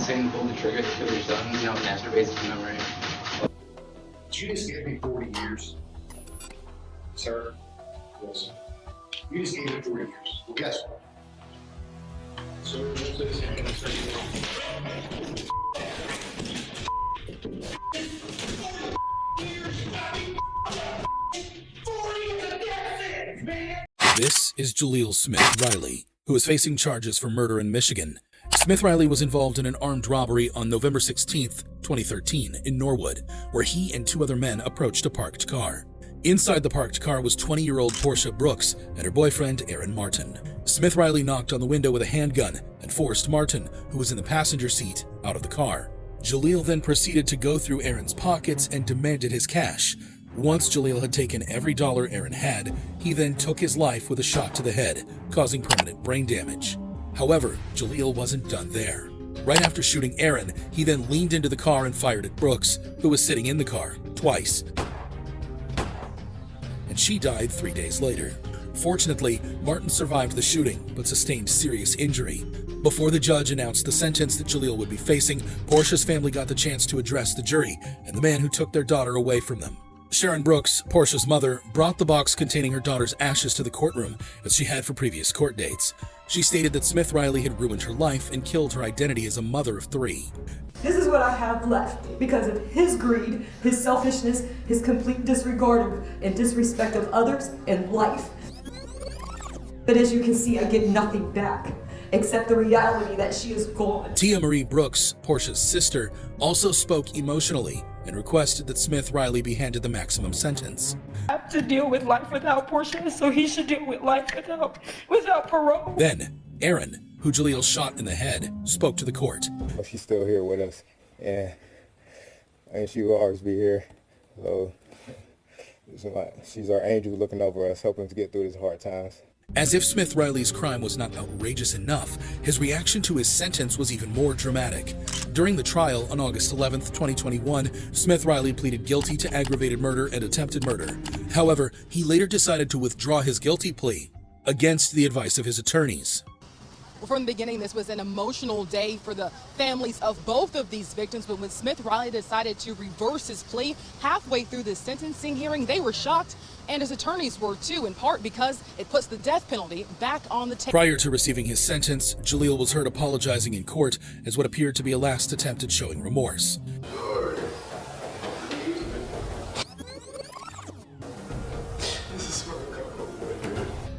Saying pull the trigger, the killer's done, masturbates to memory. You just gave me 40 years. Sir? Yes. You just gave me 40 years. Well, guess what? So, what's this? This is Jaleel Smith Riley, who is facing charges for murder in Michigan. Smith Riley was involved in an armed robbery on November 16, 2013, in Norwood, where he and two other men approached a parked car. Inside the parked car was 20-year-old Portia Brooks and her boyfriend, Aaron Martin. Smith Riley knocked on the window with a handgun and forced Martin, who was in the passenger seat, out of the car. Jaleel then proceeded to go through Aaron's pockets and demanded his cash. Once Jaleel had taken every dollar Aaron had, he then took his life with a shot to the head, causing permanent brain damage. However, Jaleel wasn't done there. Right after shooting Aaron, he then leaned into the car and fired at Brooks, who was sitting in the car, twice. And she died 3 days later. Fortunately, Martin survived the shooting, but sustained serious injury. Before the judge announced the sentence that Jaleel would be facing, Portia's family got the chance to address the jury and the man who took their daughter away from them. Sharon Brooks, Portia's mother, brought the box containing her daughter's ashes to the courtroom, as she had for previous court dates. She stated that Smith Riley had ruined her life and killed her identity as a mother of three. This is what I have left because of his greed, his selfishness, his complete disregard of and disrespect of others and life. But as you can see, I get nothing back, except the reality that she is gone. Tia Marie Brooks, Portia's sister, also spoke emotionally and requested that Smith Riley be handed the maximum sentence. I have to deal with life without Portia, so he should deal with life without parole. Then, Aaron, who Jaleel shot in the head, spoke to the court. She's still here with us, and she will always be here. So she's our angel looking over us, helping us get through these hard times. As if Smith Riley's crime was not outrageous enough, his reaction to his sentence was even more dramatic. During the trial on August 11, 2021, Smith Riley pleaded guilty to aggravated murder and attempted murder. However, he later decided to withdraw his guilty plea against the advice of his attorneys. Well, from the beginning, this was an emotional day for the families of both of these victims, but when Smith Riley decided to reverse his plea halfway through the sentencing hearing, they were shocked, and his attorneys were too, in part because it puts the death penalty back on the table. Prior to receiving his sentence, Jaleel was heard apologizing in court as what appeared to be a last attempt at showing remorse.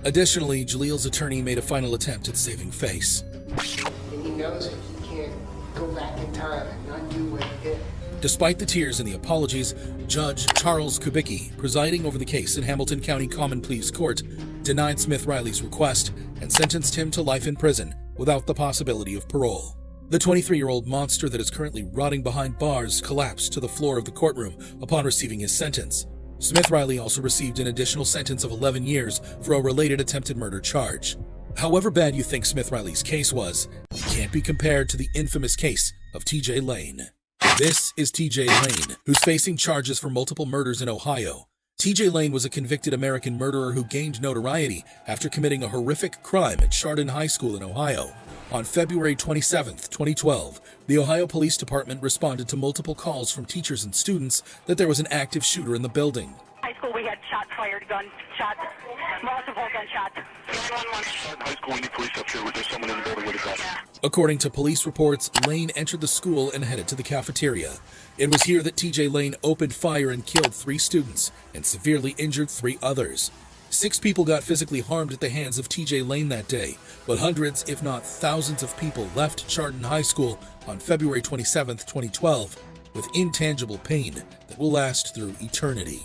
Additionally, Jaleel's attorney made a final attempt at saving face. And he knows that he can't go back in time and undo what he did. Despite the tears and the apologies, Judge Charles Kubicki, presiding over the case in Hamilton County Common Pleas Court, denied Smith Riley's request and sentenced him to life in prison without the possibility of parole. The 23-year-old monster that is currently rotting behind bars collapsed to the floor of the courtroom upon receiving his sentence. Smith Riley also received an additional sentence of 11 years for a related attempted murder charge. However bad you think Smith Riley's case was, it can't be compared to the infamous case of TJ Lane. This is TJ Lane, who's facing charges for multiple murders in Ohio. TJ Lane was a convicted American murderer who gained notoriety after committing a horrific crime at Chardon High School in Ohio. On February 27, 2012, the Ohio Police Department responded to multiple calls from teachers and students that there was an active shooter in the building. High school, we had shots fired, gunshots, multiple gunshots. 911. High school, we need police up here. Was there someone in the building with a gun? According to police reports, Lane entered the school and headed to the cafeteria. It was here that TJ Lane opened fire and killed 3 students and severely injured 3 others. 6 people got physically harmed at the hands of TJ Lane that day, but hundreds, if not thousands of people left Chardon High School on February 27, 2012, with intangible pain that will last through eternity.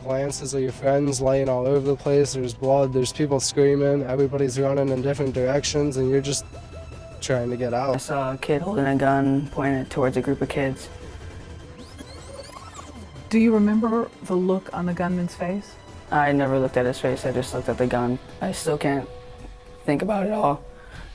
Glances of your friends laying all over the place, there's blood, there's people screaming, everybody's running in different directions, and you're just trying to get out. I saw a kid holding a gun pointed towards a group of kids. Do you remember the look on the gunman's face? I never looked at his face, I just looked at the gun. I still can't think about it all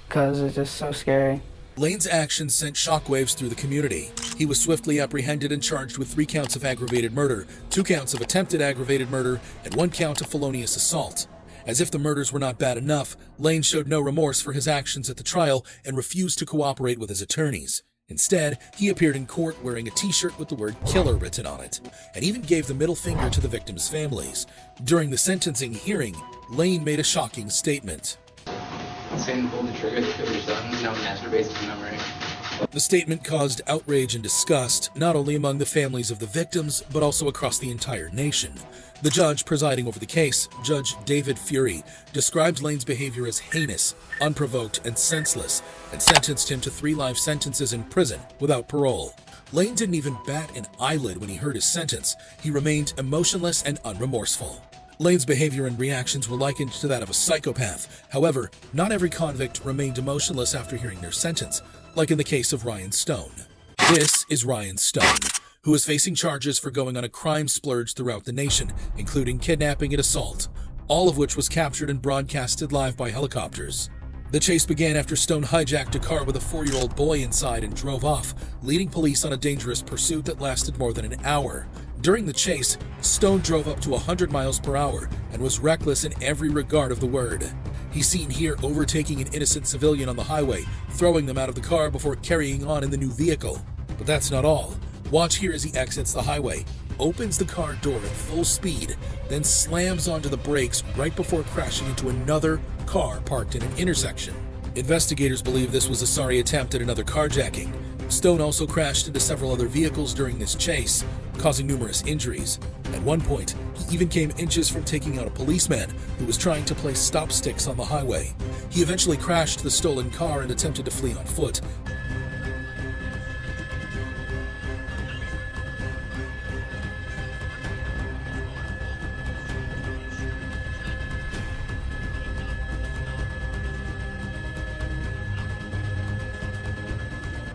because it's just so scary. Lane's actions sent shockwaves through the community. He was swiftly apprehended and charged with 3 counts of aggravated murder, 2 counts of attempted aggravated murder, and 1 count of felonious assault. As if the murders were not bad enough, Lane showed no remorse for his actions at the trial and refused to cooperate with his attorneys. Instead, he appeared in court wearing a t-shirt with the word killer written on it, and even gave the middle finger to the victims' families. During the sentencing hearing, Lane made a shocking statement. Satan pulled the trigger, the killer's done, masturbates to memory. The statement caused outrage and disgust, not only among the families of the victims, but also across the entire nation. The judge presiding over the case, Judge David Fury, described Lane's behavior as heinous, unprovoked, and senseless, and sentenced him to 3 life sentences in prison without parole. Lane didn't even bat an eyelid when he heard his sentence. He remained emotionless and unremorseful. Lane's behavior and reactions were likened to that of a psychopath. However, not every convict remained emotionless after hearing their sentence, like in the case of Ryan Stone. This is Ryan Stone, who is facing charges for going on a crime splurge throughout the nation, including kidnapping and assault, all of which was captured and broadcasted live by helicopters. The chase began after Stone hijacked a car with a 4-year-old boy inside and drove off, leading police on a dangerous pursuit that lasted more than an hour. During the chase, Stone drove up to 100 miles per hour and was reckless in every regard of the word. He's seen here overtaking an innocent civilian on the highway, throwing them out of the car before carrying on in the new vehicle. But that's not all. Watch here as he exits the highway, opens the car door at full speed, then slams onto the brakes right before crashing into another car parked in an intersection. Investigators believe this was a sorry attempt at another carjacking. Stone also crashed into several other vehicles during this chase, causing numerous injuries. At one point, he even came inches from taking out a policeman who was trying to place stop sticks on the highway. He eventually crashed the stolen car and attempted to flee on foot.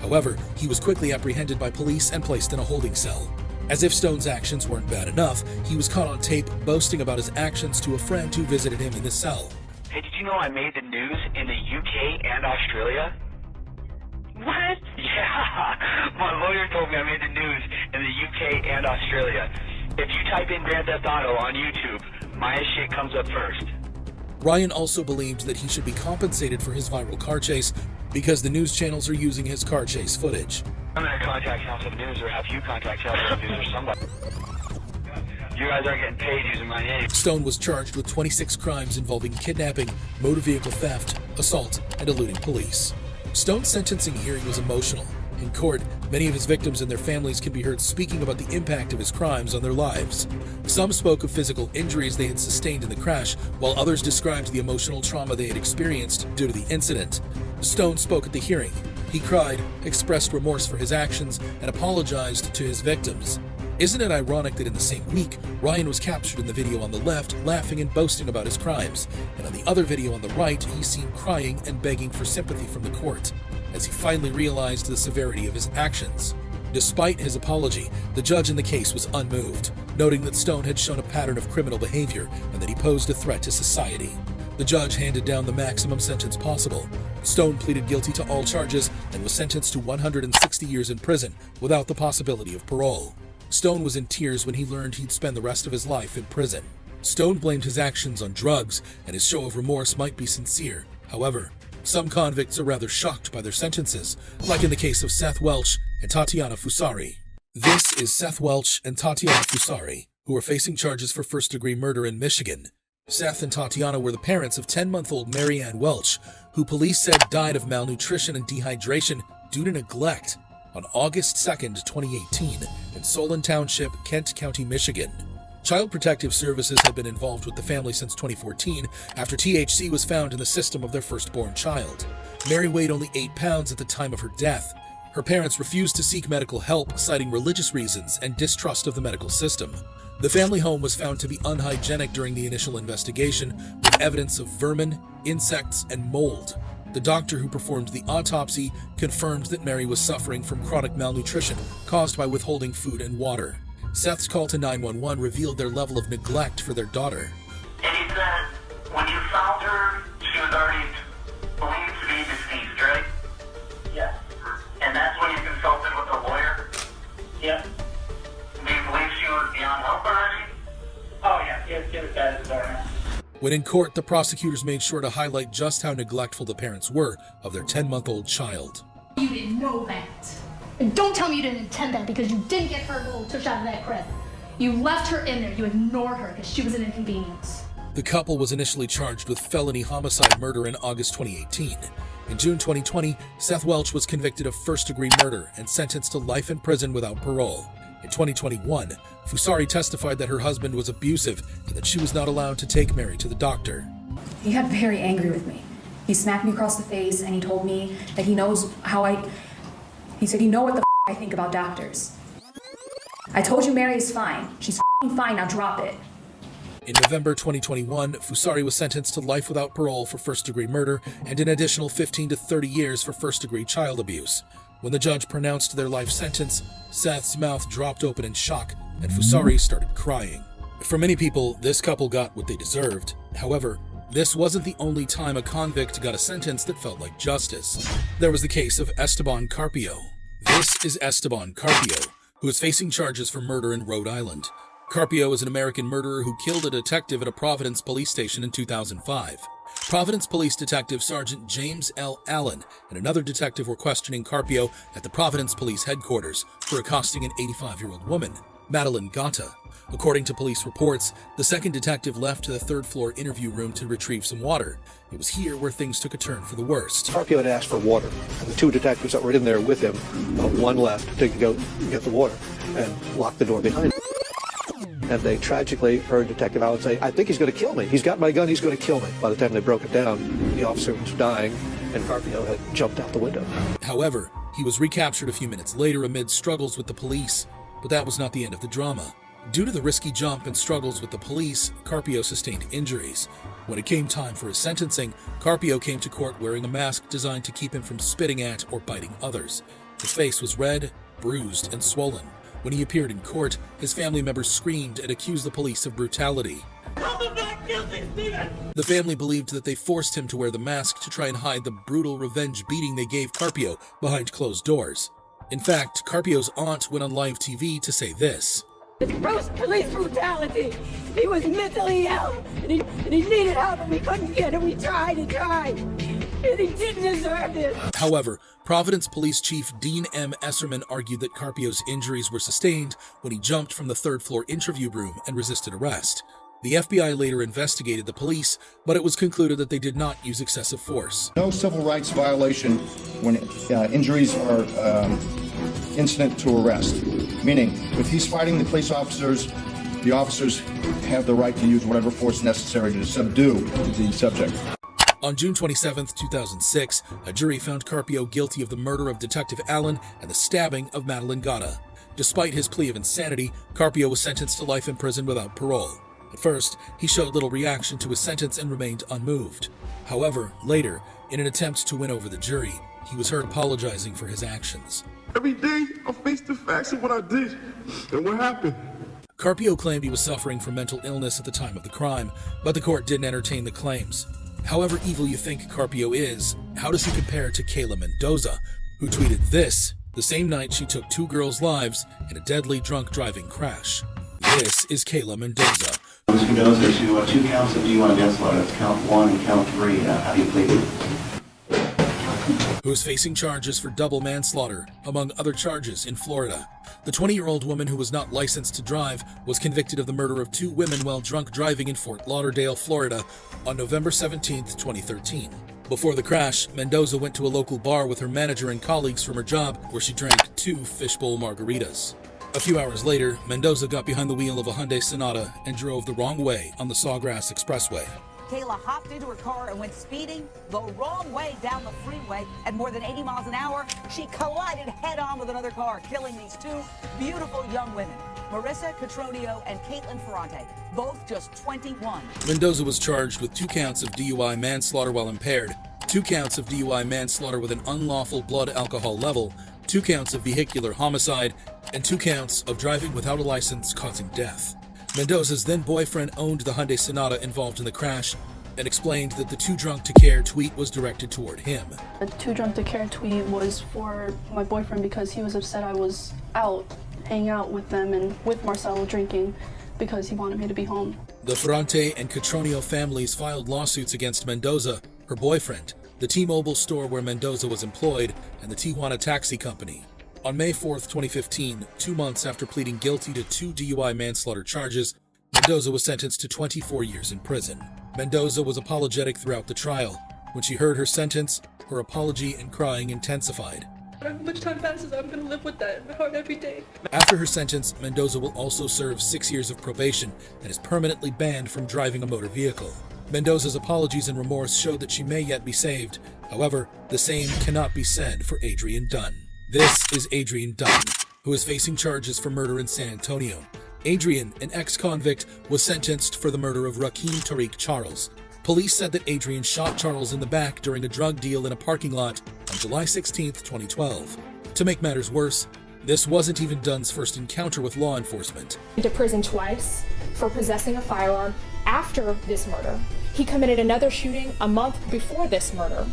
However, he was quickly apprehended by police and placed in a holding cell. As if Stone's actions weren't bad enough, he was caught on tape boasting about his actions to a friend who visited him in the cell. Hey, did you know I made the news in the UK and Australia? What? Yeah, my lawyer told me I made the news in the UK and Australia. If you type in Grand Theft Auto on YouTube, my shit comes up first. Ryan also believed that he should be compensated for his viral car chase because the news channels are using his car chase footage. I'm going to contact House of News or have you contact House of News or somebody. You guys aren't getting paid using my name. Stone was charged with 26 crimes involving kidnapping, motor vehicle theft, assault, and eluding police. Stone's sentencing hearing was emotional. In court, many of his victims and their families can be heard speaking about the impact of his crimes on their lives. Some spoke of physical injuries they had sustained in the crash, while others described the emotional trauma they had experienced due to the incident. Stone spoke at the hearing. He cried, expressed remorse for his actions, and apologized to his victims. Isn't it ironic that in the same week, Ryan was captured in the video on the left, laughing and boasting about his crimes, and on the other video on the right, he's seen crying and begging for sympathy from the court, as he finally realized the severity of his actions. Despite his apology, the judge in the case was unmoved, noting that Stone had shown a pattern of criminal behavior and that he posed a threat to society. The judge handed down the maximum sentence possible. Stone pleaded guilty to all charges and was sentenced to 160 years in prison without the possibility of parole. Stone was in tears when he learned he'd spend the rest of his life in prison. Stone blamed his actions on drugs, and his show of remorse might be sincere. However, some convicts are rather shocked by their sentences, like in the case of Seth Welch and Tatiana Fusari. This is Seth Welch and Tatiana Fusari, who are facing charges for first-degree murder in Michigan. Seth and Tatiana were the parents of 10-month-old Mary Ann Welch, who police said died of malnutrition and dehydration due to neglect on August 2nd, 2018, in Solon Township, Kent County, Michigan. Child Protective Services had been involved with the family since 2014 after THC was found in the system of their firstborn child. Mary weighed only 8 pounds at the time of her death. Her parents refused to seek medical help, citing religious reasons and distrust of the medical system. The family home was found to be unhygienic during the initial investigation, with evidence of vermin, insects, and mold. The doctor who performed the autopsy confirmed that Mary was suffering from chronic malnutrition caused by withholding food and water. Seth's call to 911 revealed their level of neglect for their daughter. And he said, when you found her, she was already believed to be deceased, right? Yes. And that's when you consulted with a lawyer? Yep. Do you believe she was beyond help already? Oh, yeah. She was dead as a door. When in court, the prosecutors made sure to highlight just how neglectful the parents were of their 10-month-old child. You didn't know that. And don't tell me you didn't intend that because you didn't get her little tush out of that crib. You left her in there. You ignored her because she was an inconvenience. The couple was initially charged with felony homicide murder in August 2018. In June 2020, Seth Welch was convicted of first-degree murder and sentenced to life in prison without parole. In 2021, Fusari testified that her husband was abusive and that she was not allowed to take Mary to the doctor. He got very angry with me. He smacked me across the face and he told me that he knows he said, "You know what the I think about doctors. I told you Mary is fine. She's fine, now drop it." In November 2021, Fusari was sentenced to life without parole for first-degree murder and an additional 15 to 30 years for first-degree child abuse. When the judge pronounced their life sentence, Seth's mouth dropped open in shock and Fusari started crying. For many people, this couple got what they deserved. However, this wasn't the only time a convict got a sentence that felt like justice. There was the case of Esteban Carpio. This is Esteban Carpio, who is facing charges for murder in Rhode Island. Carpio is an American murderer who killed a detective at a Providence police station in 2005. Providence Police Detective Sergeant James L. Allen and another detective were questioning Carpio at the Providence Police headquarters for accosting an 85-year-old woman, Madeline Gata. According to police reports, the second detective left to the third-floor interview room to retrieve some water. It was here where things took a turn for the worst. Carpio had asked for water, and the two detectives that were in there with him, one left to go get the water and lock the door behind him. And they tragically heard Detective Allen say, "I think he's going to kill me. He's got my gun, he's going to kill me." By the time they broke it down, the officer was dying, and Carpio had jumped out the window. However, he was recaptured a few minutes later amid struggles with the police, but that was not the end of the drama. Due to the risky jump and struggles with the police, Carpio sustained injuries. When it came time for his sentencing, Carpio came to court wearing a mask designed to keep him from spitting at or biting others. His face was red, bruised, and swollen. When he appeared in court, his family members screamed and accused the police of brutality. The family believed that they forced him to wear the mask to try and hide the brutal revenge beating they gave Carpio behind closed doors. In fact, Carpio's aunt went on live TV to say this. It's gross police brutality. He was mentally ill, and he needed help, and we couldn't get it. We tried and tried, and he didn't deserve this. However, Providence Police Chief Dean M. Esserman argued that Carpio's injuries were sustained when he jumped from the third-floor interview room and resisted arrest. The FBI later investigated the police, but it was concluded that they did not use excessive force. No civil rights violation when injuries are incident to arrest. Meaning, if he's fighting the police officers, the officers have the right to use whatever force necessary to subdue the subject. On June 27, 2006, a jury found Carpio guilty of the murder of Detective Allen and the stabbing of Madeline Gata. Despite his plea of insanity, Carpio was sentenced to life in prison without parole. At first, he showed little reaction to his sentence and remained unmoved. However, later, in an attempt to win over the jury, he was heard apologizing for his actions. Every day, I face the facts of what I did and what happened. Carpio claimed he was suffering from mental illness at the time of the crime, but the court didn't entertain the claims. However evil you think Carpio is, how does he compare to Kayla Mendoza, who tweeted this the same night she took two girls' lives in a deadly drunk driving crash? This is Kayla Mendoza. Ms. Mendoza, to two counts of DUI manslaughter. That's count 1 and count 3. How do you plead it? Who is facing charges for double manslaughter, among other charges, in Florida. The 20-year-old woman who was not licensed to drive was convicted of the murder of two women while drunk driving in Fort Lauderdale, Florida, on November 17, 2013. Before the crash, Mendoza went to a local bar with her manager and colleagues from her job, where she drank 2 fishbowl margaritas. A few hours later, Mendoza got behind the wheel of a Hyundai Sonata and drove the wrong way on the Sawgrass Expressway. Kayla hopped into her car and went speeding the wrong way down the freeway at more than 80 miles an hour. She collided head-on with another car, killing these two beautiful young women, Marissa Catronio and Caitlin Ferrante, both just 21. Mendoza was charged with 2 counts of DUI manslaughter while impaired, 2 counts of DUI manslaughter with an unlawful blood alcohol level, 2 counts of vehicular homicide, and 2 counts of driving without a license causing death. Mendoza's then-boyfriend owned the Hyundai Sonata involved in the crash and explained that the Too Drunk to Care tweet was directed toward him. The Too Drunk to Care tweet was for my boyfriend because he was upset I was out, hanging out with them and with Marcelo drinking because he wanted me to be home. The Ferrante and Catronio families filed lawsuits against Mendoza, her boyfriend, the T-Mobile store where Mendoza was employed, and the Tijuana taxi company. On May 4, 2015, 2 months after pleading guilty to 2 DUI manslaughter charges, Mendoza was sentenced to 24 years in prison. Mendoza was apologetic throughout the trial. When she heard her sentence, her apology and crying intensified. How much time passes, I'm gonna live with that in my heart every day. After her sentence, Mendoza will also serve 6 years of probation and is permanently banned from driving a motor vehicle. Mendoza's apologies and remorse showed that she may yet be saved. However, the same cannot be said for Adrian Dunn. This is Adrian Dunn, who is facing charges for murder in San Antonio. Adrian, an ex-convict, was sentenced for the murder of Raheem Tariq Charles. Police said that Adrian shot Charles in the back during a drug deal in a parking lot on July 16, 2012. To make matters worse, this wasn't even Dunn's first encounter with law enforcement. To prison twice for possessing a firearm after this murder. He committed another shooting a month before this murder,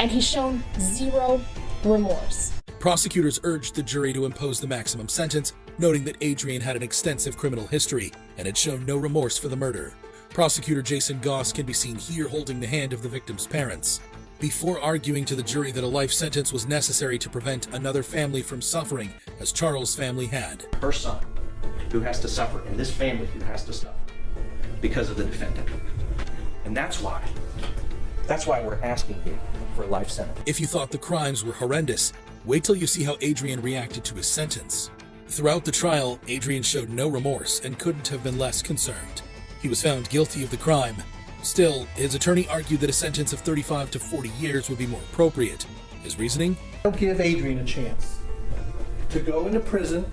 and he's shown zero remorse. Prosecutors urged the jury to impose the maximum sentence, noting that Adrian had an extensive criminal history and had shown no remorse for the murder. Prosecutor Jason Goss can be seen here holding the hand of the victim's parents. Before arguing to the jury that a life sentence was necessary to prevent another family from suffering, as Charles' family had. Her son, who has to suffer, and this family who has to suffer because of the defendant. And that's why we're asking you for a life sentence. If you thought the crimes were horrendous, wait till you see how Adrian reacted to his sentence. Throughout the trial, Adrian showed no remorse and couldn't have been less concerned. He was found guilty of the crime. Still, his attorney argued that a sentence of 35 to 40 years would be more appropriate. His reasoning? Don't give Adrian a chance to go into prison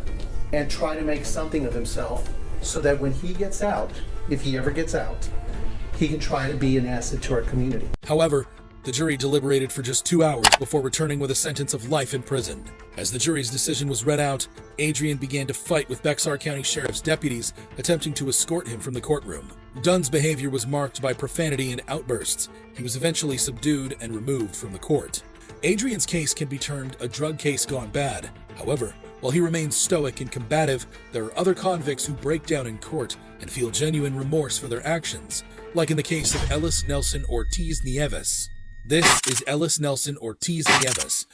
and try to make something of himself so that when he gets out, if he ever gets out, he can try to be an asset to our community. However, the jury deliberated for just 2 hours before returning with a sentence of life in prison. As the jury's decision was read out, Adrian began to fight with Bexar County Sheriff's deputies, attempting to escort him from the courtroom. Dunn's behavior was marked by profanity and outbursts. He was eventually subdued and removed from the court. Adrian's case can be termed a drug case gone bad. However, while he remains stoic and combative, there are other convicts who break down in court and feel genuine remorse for their actions, like in the case of Ellis Nelson Ortiz Nieves. This is Ellis Nelson Ortiz Nieves.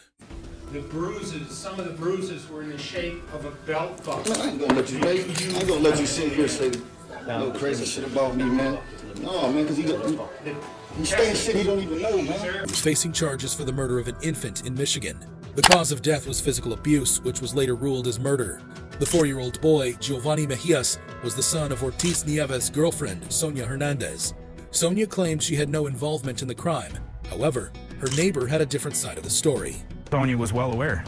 The bruises, some of the bruises were in the shape of a belt buckle. Man, I ain't gonna let you, mate. I ain't gonna let you sit here and say no crazy shit about me, man. No, man, because he's saying shit he don't even know, man. He was facing charges for the murder of an infant in Michigan. The cause of death was physical abuse, which was later ruled as murder. The 4-year-old boy, Giovanni Mejias, was the son of Ortiz Nieves' girlfriend, Sonia Hernandez. Sonia claimed she had no involvement in the crime. However, her neighbor had a different side of the story. Sonia was well aware.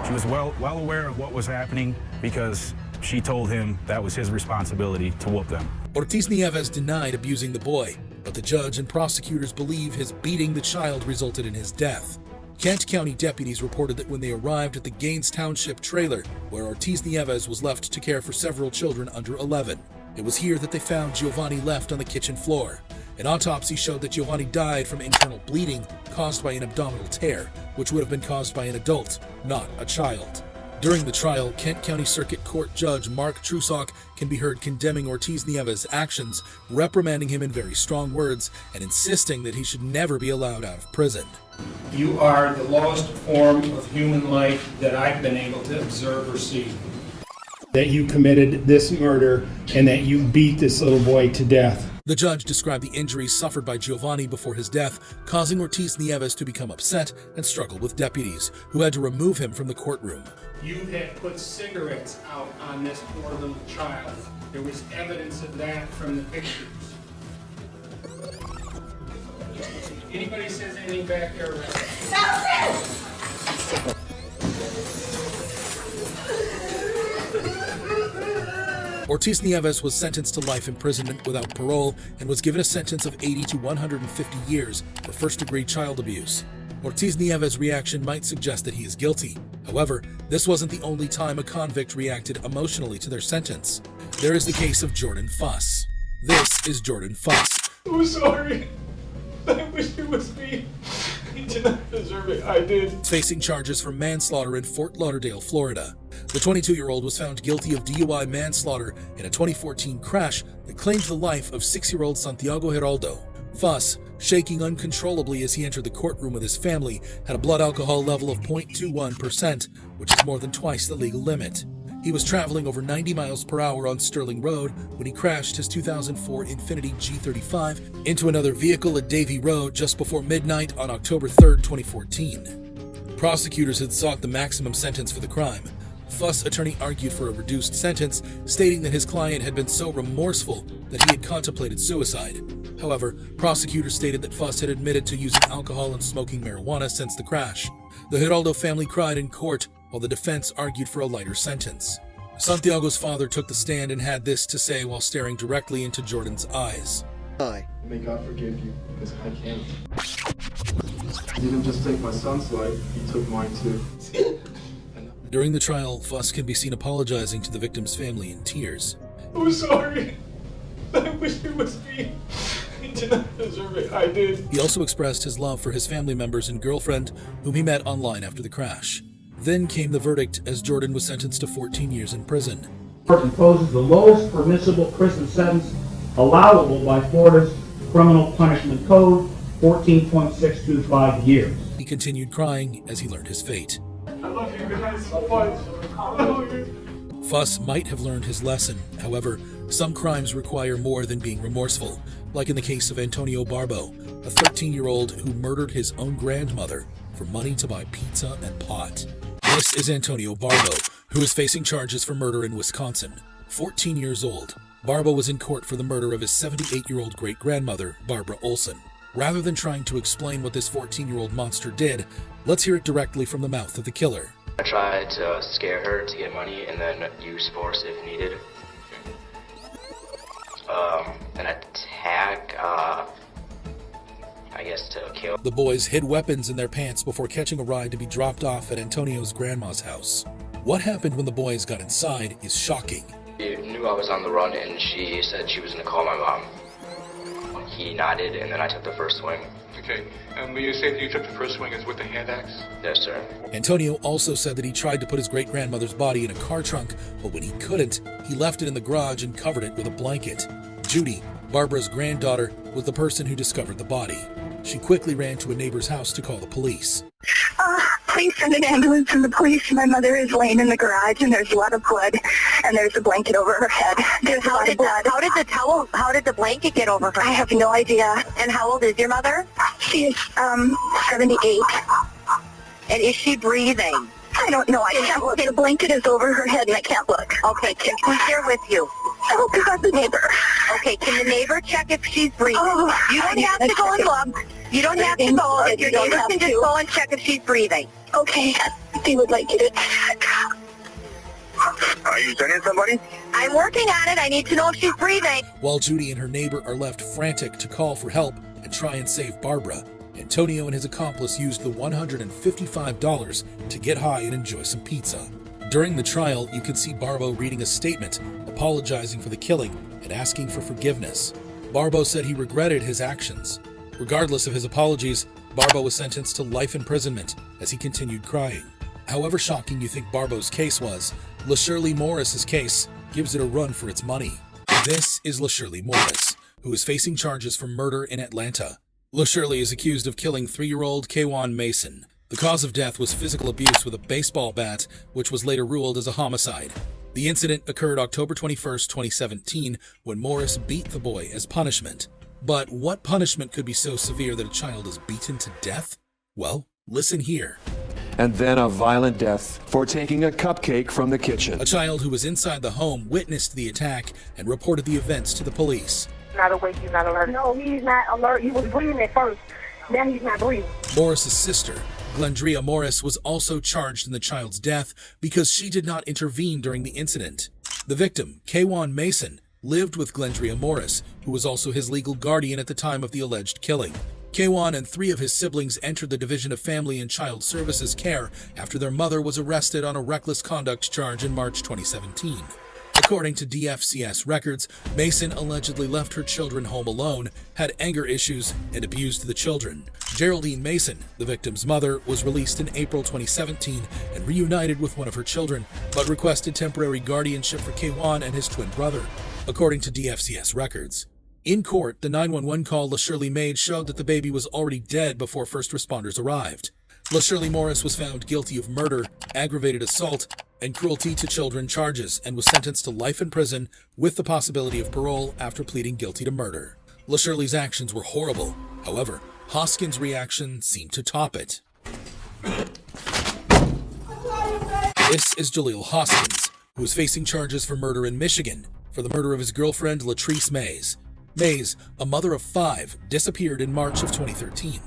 She was well aware of what was happening because she told him that was his responsibility to whoop them. Ortiz Nieves denied abusing the boy, but the judge and prosecutors believe his beating the child resulted in his death. Kent County deputies reported that when they arrived at the Gaines Township trailer, where Ortiz Nieves was left to care for several children under 11, it was here that they found Giovanni left on the kitchen floor. An autopsy showed that Giovanni died from internal bleeding caused by an abdominal tear, which would have been caused by an adult, not a child. During the trial, Kent County Circuit Court Judge Mark Trusock can be heard condemning Ortiz Nieves' actions, reprimanding him in very strong words, and insisting that he should never be allowed out of prison. You are the lowest form of human life that I've been able to observe or see. That you committed this murder and that you beat this little boy to death. The judge described the injuries suffered by Giovanni before his death, causing Ortiz Nieves to become upset and struggle with deputies, who had to remove him from the courtroom. You had put cigarettes out on this poor little child. There was evidence of that from the pictures. Anybody says anything back there? Ortiz Nieves was sentenced to life imprisonment without parole and was given a sentence of 80 to 150 years for first-degree child abuse. Ortiz Nieves' reaction might suggest that he is guilty. However, this wasn't the only time a convict reacted emotionally to their sentence. There is the case of Jordan Fuss. This is Jordan Fuss. I'm sorry. I wish it was me. He did not deserve it. I did. Facing charges for manslaughter in Fort Lauderdale, Florida. The 22-year-old was found guilty of DUI manslaughter in a 2014 crash that claimed the life of 6-year-old Santiago Geraldo. Fuss, shaking uncontrollably as he entered the courtroom with his family, had a blood alcohol level of 0.21%, which is more than twice the legal limit. He was traveling over 90 miles per hour on Sterling Road when he crashed his 2004 Infiniti G35 into another vehicle at Davie Road just before midnight on October 3, 2014. Prosecutors had sought the maximum sentence for the crime. Fuss' attorney argued for a reduced sentence, stating that his client had been so remorseful that he had contemplated suicide. However, prosecutors stated that Fuss had admitted to using alcohol and smoking marijuana since the crash. The Giraldo family cried in court, while the defense argued for a lighter sentence. Santiago's father took the stand and had this to say while staring directly into Jordan's eyes. May God forgive you, because I can't. He didn't just take my son's life, he took mine too. During the trial, Fuss can be seen apologizing to the victim's family in tears. I'm sorry. I wish it was me. He did not deserve it. I did. He also expressed his love for his family members and girlfriend, whom he met online after the crash. Then came the verdict as Jordan was sentenced to 14 years in prison. Court imposes the lowest permissible prison sentence allowable by Florida's Criminal Punishment Code, 14.625 years. He continued crying as he learned his fate. I love you guys so much. I love you. Fuss might have learned his lesson. However, some crimes require more than being remorseful, like in the case of Antonio Barbo, a 13-year-old who murdered his own grandmother for money to buy pizza and pot. This is Antonio Barbo, who is facing charges for murder in Wisconsin. 14 years old, Barbo was in court for the murder of his 78-year-old great-grandmother, Barbara Olson. Rather than trying to explain what this 14-year-old monster did, let's hear it directly from the mouth of the killer. I tried to scare her to get money and then use force if needed. An attack, I guess to kill. The boys hid weapons in their pants before catching a ride to be dropped off at Antonio's grandma's house. What happened when the boys got inside is shocking. She knew I was on the run and she said she was going to call my mom. He nodded and then I took the first swing. Okay, and when you say that you took the first swing is with the hand axe? Yes, sir. Antonio also said that he tried to put his great-grandmother's body in a car trunk, but when he couldn't, he left it in the garage and covered it with a blanket. Judy, Barbara's granddaughter, was the person who discovered the body. She quickly ran to a neighbor's house to call the police. Please send an ambulance and the police. My mother is laying in the garage and there's a lot of blood and there's a blanket over her head. There's a lot of blood. How did the blanket get over her? I have no idea. And how old is your mother? She is 78. And is she breathing? I don't know. I can't look. The blanket is over her head and I can't look. Okay, who's there with you? I hope you got the neighbor. Okay, can the neighbor check if she's breathing? Oh, you don't have to go and look. You don't have to go. If your neighbor can just go and check if she's breathing. Okay, they would like you to. Are you sending somebody? I'm working on it. I need to know if she's breathing. While Judy and her neighbor are left frantic to call for help and try and save Barbara, Antonio and his accomplice used the $155 to get high and enjoy some pizza. During the trial, you can see Barbo reading a statement, apologizing for the killing and asking for forgiveness. Barbo said he regretted his actions. Regardless of his apologies, Barbo was sentenced to life imprisonment as he continued crying. However shocking you think Barbo's case was, LaShirley Morris's case gives it a run for its money. This is LaShirley Morris, who is facing charges for murder in Atlanta. LaShirley is accused of killing 3-year-old Kwan Mason. The cause of death was physical abuse with a baseball bat, which was later ruled as a homicide. The incident occurred October 21, 2017, when Morris beat the boy as punishment. But what punishment could be so severe that a child is beaten to death? Well, listen here. And then a violent death for taking a cupcake from the kitchen. A child who was inside the home witnessed the attack and reported the events to the police. Not awake, he's not alert. No, he's not alert. He was breathing at first. Now he's not breathing. Morris's sister, Glendria Morris, was also charged in the child's death because she did not intervene during the incident. The victim, Kwan Mason, lived with Glendria Morris, who was also his legal guardian at the time of the alleged killing. Kwan and 3 of his siblings entered the Division of Family and Child Services care after their mother was arrested on a reckless conduct charge in March 2017. According to DFCS records, Mason allegedly left her children home alone, had anger issues, and abused the children. Geraldine Mason, the victim's mother, was released in April 2017 and reunited with one of her children, but requested temporary guardianship for Kwan and his twin brother. According to DFCS records, In court, the 911 call LaShirley made showed that the baby was already dead before first responders arrived. LaShirley Morris was found guilty of murder, aggravated assault, and cruelty to children charges and was sentenced to life in prison with the possibility of parole after pleading guilty to murder. LaShirley's actions were horrible. However, Hoskins' reaction seemed to top it. This is Jaleel Hoskins, who is facing charges for murder in Michigan for the murder of his girlfriend Latrice Mays. Mays, a mother of 5, disappeared in March of 2013.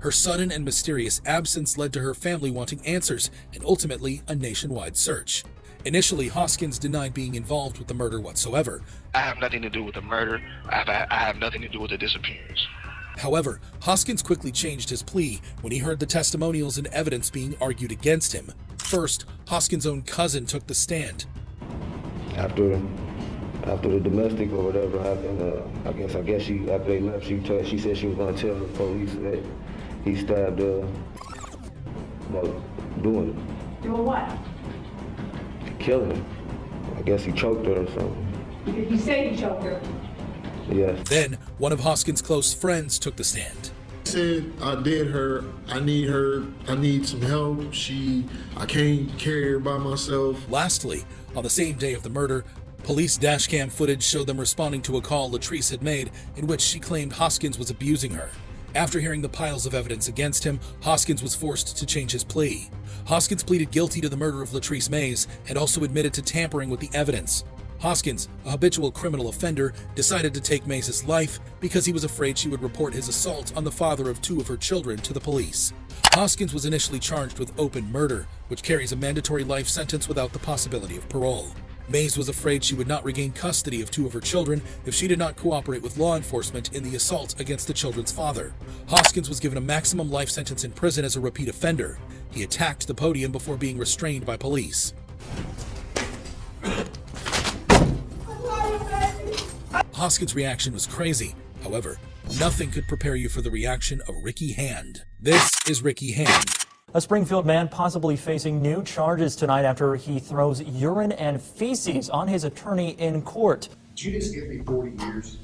Her sudden and mysterious absence led to her family wanting answers and ultimately a nationwide search. Initially, Hoskins denied being involved with the murder whatsoever. I have nothing to do with the murder. I have nothing to do with the disappearance. However, Hoskins quickly changed his plea when he heard the testimonials and evidence being argued against him. First, Hoskins' own cousin took the stand. After the domestic or whatever happened, I guess she, after they left, she said she was going to tell the police that he stabbed her, doing it. Doing what? Killing her. I guess he choked her or something. Did you say he choked her? Yes. Then, one of Hoskins' close friends took the stand. Said I did her, I need some help, I can't carry her by myself. Lastly, on the same day of the murder, police dashcam footage showed them responding to a call Latrice had made in which she claimed Hoskins was abusing her. After hearing the piles of evidence against him, Hoskins was forced to change his plea. Hoskins pleaded guilty to the murder of Latrice Mays and also admitted to tampering with the evidence. Hoskins, a habitual criminal offender, decided to take Mays' life because he was afraid she would report his assault on the father of 2 of her children to the police. Hoskins was initially charged with open murder, which carries a mandatory life sentence without the possibility of parole. Mays was afraid she would not regain custody of 2 of her children if she did not cooperate with law enforcement in the assault against the children's father. Hoskins was given a maximum life sentence in prison as a repeat offender. He attacked the podium before being restrained by police. Hoskins' reaction was crazy. However, nothing could prepare you for the reaction of Ricky Hand. This is Ricky Hand. A Springfield man possibly facing new charges tonight after he throws urine and feces on his attorney in court. Did you just give me 40 years?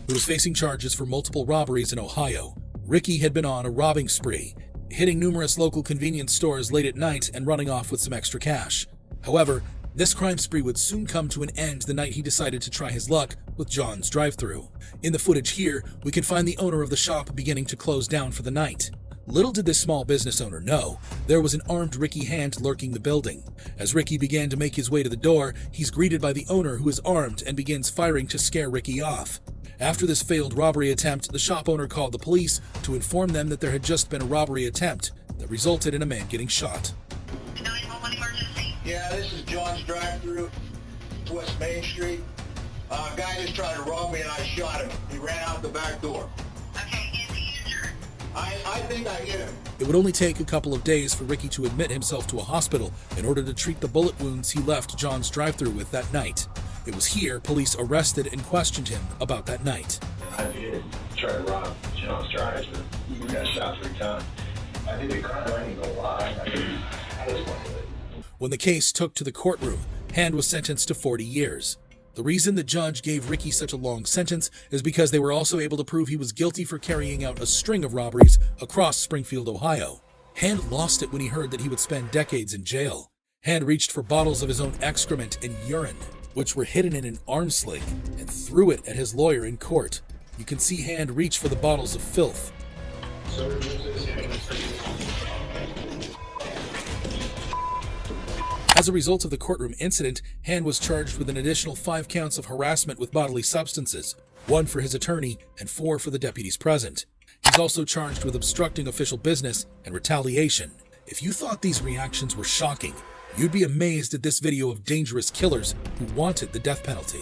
Who was facing charges for multiple robberies in Ohio. Ricky had been on a robbing spree, hitting numerous local convenience stores late at night and running off with some extra cash. However, this crime spree would soon come to an end the night he decided to try his luck with John's drive-thru. In the footage here, we can find the owner of the shop beginning to close down for the night. Little did this small business owner know, there was an armed Ricky Hand lurking the building. As Ricky began to make his way to the door, he's greeted by the owner who is armed and begins firing to scare Ricky off. After this failed robbery attempt, the shop owner called the police to inform them that there had just been a robbery attempt that resulted in a man getting shot. Yeah, this is John's drive-thru, West Main Street. A guy just tried to rob me and I shot him. He ran out the back door. Okay, is he injured? I think I hit him. It would only take a couple of days for Ricky to admit himself to a hospital in order to treat the bullet wounds he left John's drive-thru with that night. It was here police arrested and questioned him about that night. I did try to rob John's drive-thru. You got shot 3 times. I did a crime, I ain't gonna lie. I just wanted to. When the case took to the courtroom, Hand was sentenced to 40 years. The reason the judge gave Ricky such a long sentence is because they were also able to prove he was guilty for carrying out a string of robberies across Springfield, Ohio. Hand lost it when he heard that he would spend decades in jail. Hand reached for bottles of his own excrement and urine, which were hidden in an arm sling, and threw it at his lawyer in court. You can see Hand reach for the bottles of filth. As a result of the courtroom incident, Hand was charged with an additional 5 counts of harassment with bodily substances, 1 for his attorney and 4 for the deputies present. He's also charged with obstructing official business and retaliation. If you thought these reactions were shocking, you'd be amazed at this video of dangerous killers who wanted the death penalty.